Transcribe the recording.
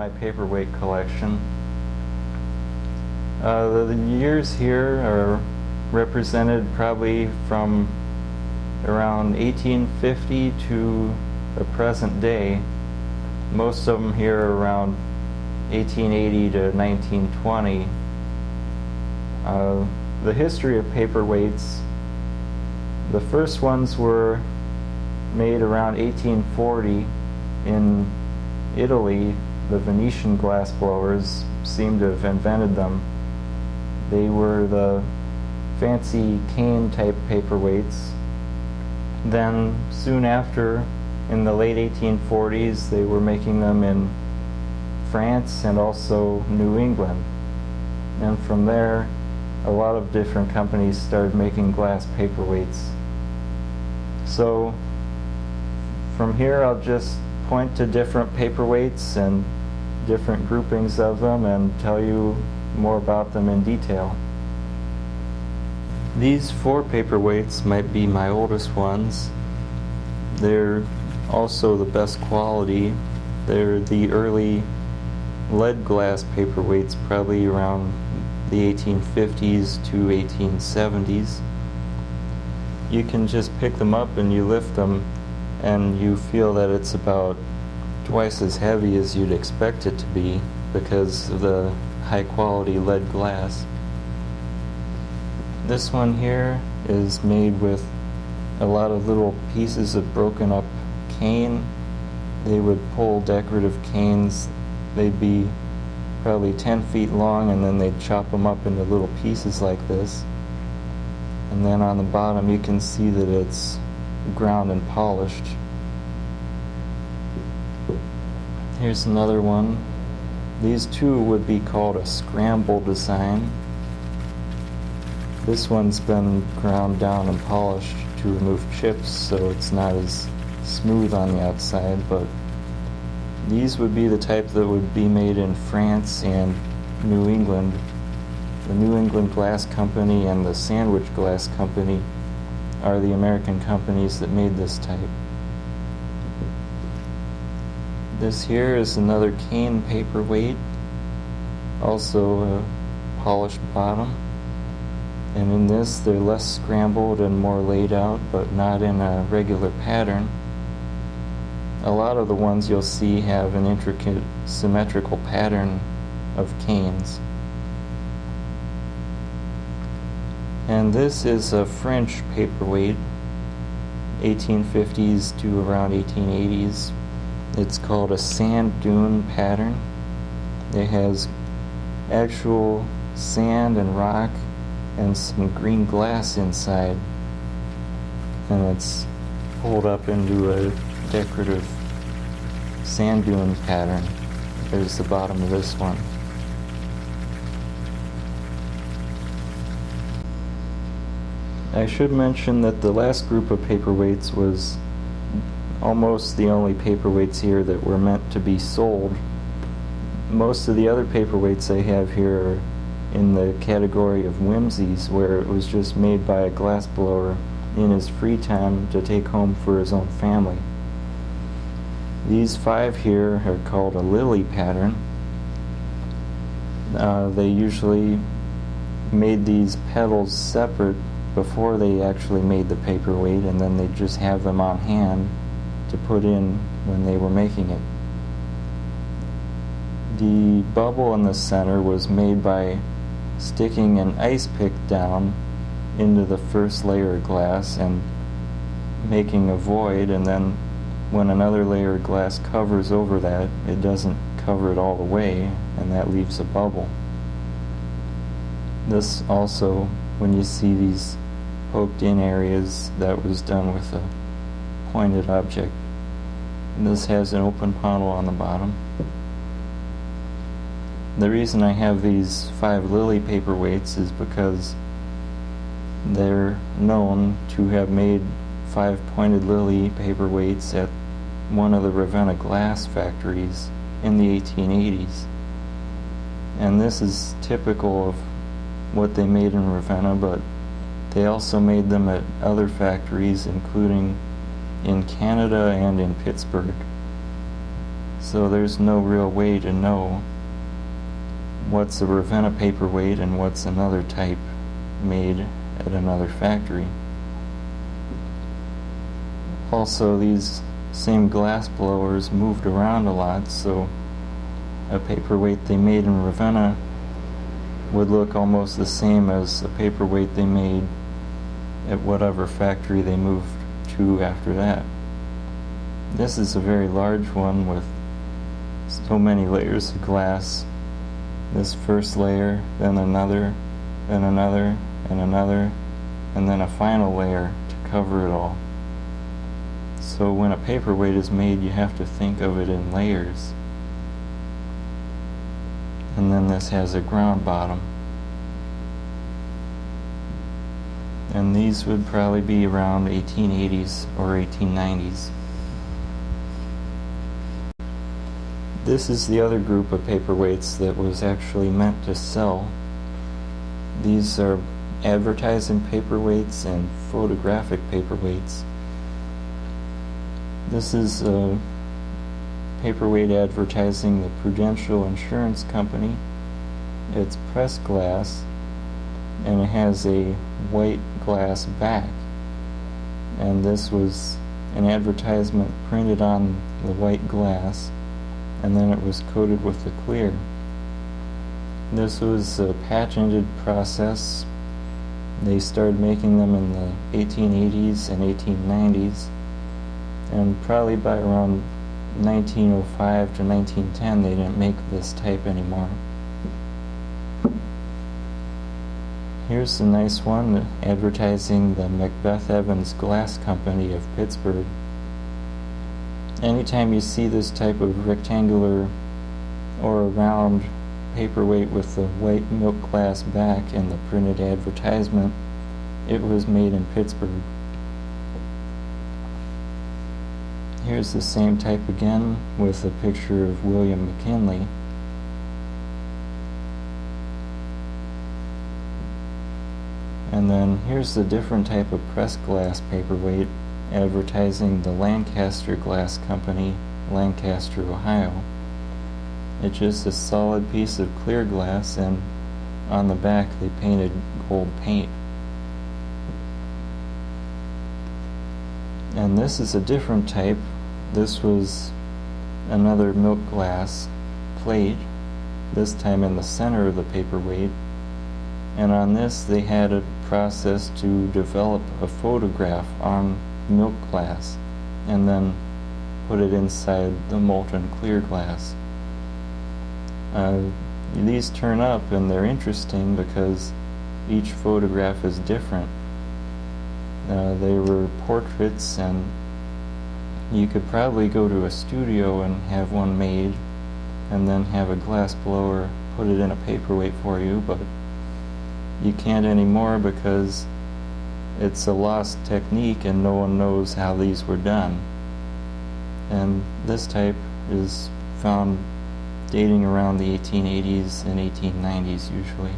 my paperweight collection. The years here are represented probably from around 1850 to the present day. Most of them here are around 1880 to 1920. The history of paperweights, the first ones were made around 1840 in Italy. The Venetian glassblowers seem to have invented them. They were the fancy cane type paperweights. Then soon after, in the late 1840s, they were making them in France and also New England. And from there, a lot of different companies started making glass paperweights. So from here, I'll just point to different paperweights and different groupings of them and tell you more about them in detail. These four paperweights might be my oldest ones. They're also the best quality. They're the early lead glass paperweights, probably around the 1850s to 1870s. You can just pick them up and you lift them and you feel that it's about twice as heavy as you'd expect it to be because of the high quality lead glass. This one here is made with a lot of little pieces of broken up cane. They would pull decorative canes. They'd be probably 10 feet long, and then they'd chop them up into little pieces like this. And then on the bottom you can see that it's ground and polished. Here's another one. These two would be called a scramble design. This one's been ground down and polished to remove chips, so it's not as smooth on the outside, but these would be the type that would be made in France and New England. The New England Glass Company and the Sandwich Glass Company are the American companies that made this type. This here is another cane paperweight, also a polished bottom. And in this, they're less scrambled and more laid out, but not in a regular pattern. A lot of the ones you'll see have an intricate symmetrical pattern of canes. And this is a French paperweight, 1850s to around 1880s. It's called a sand dune pattern. It has actual sand and rock and some green glass inside, and it's pulled up into a decorative sand dune pattern. There's the bottom of this one. I should mention that the last group of paperweights was almost the only paperweights here that were meant to be sold. Most of the other paperweights I have here are in the category of whimsies, where it was just made by a glassblower in his free time to take home for his own family. These five here are called a lily pattern. They usually made these petals separate before they actually made the paperweight, and then they just have them on hand to put in when they were making it. The bubble in the center was made by sticking an ice pick down into the first layer of glass and making a void, and then when another layer of glass covers over that, it doesn't cover it all the way, and that leaves a bubble. This also, when you see these poked in areas, that was done with a pointed object. And this has an open funnel on the bottom. The reason I have these five lily paperweights is because they're known to have made five pointed lily paperweights at one of the Ravenna glass factories in the 1880s. And this is typical of what they made in Ravenna, but they also made them at other factories, including in Canada and in Pittsburgh. So there's no real way to know what's a Ravenna paperweight and what's another type made at another factory. Also, these same glass blowers moved around a lot, so a paperweight they made in Ravenna would look almost the same as a paperweight they made at whatever factory they moved to after that. This is a very large one with so many layers of glass. This first layer, then another, then another, and another, and then a final layer to cover it all. So when a paperweight is made, you have to think of it in layers. And then this has a ground bottom. And these would probably be around 1880s or 1890s. This is the other group of paperweights that was actually meant to sell. These are advertising paperweights and photographic paperweights. This is a paperweight advertising the Prudential Insurance Company. It's pressed glass and it has a white glass back. And this was an advertisement printed on the white glass, and then it was coated with the clear. This was a patented process. They started making them in the 1880s and 1890s, and probably by around 1905 to 1910 they didn't make this type anymore. Here's a nice one advertising the Macbeth Evans Glass Company of Pittsburgh. Anytime you see this type of rectangular or a round paperweight with the white milk glass back in the printed advertisement, it was made in Pittsburgh. Here's the same type again with a picture of William McKinley. And then here's a different type of pressed glass paperweight advertising the Lancaster Glass Company, Lancaster, Ohio. It's just a solid piece of clear glass, and on the back they painted gold paint. And this is a different type. This was another milk glass plate, this time in the center of the paperweight. And on this they had a process to develop a photograph on milk glass and then put it inside the molten clear glass. These turn up and they're interesting because each photograph is different. They were portraits, and you could probably go to a studio and have one made and then have a glass blower put it in a paperweight for you, but you can't anymore because it's a lost technique and no one knows how these were done. And this type is found dating around the 1880s and 1890s usually.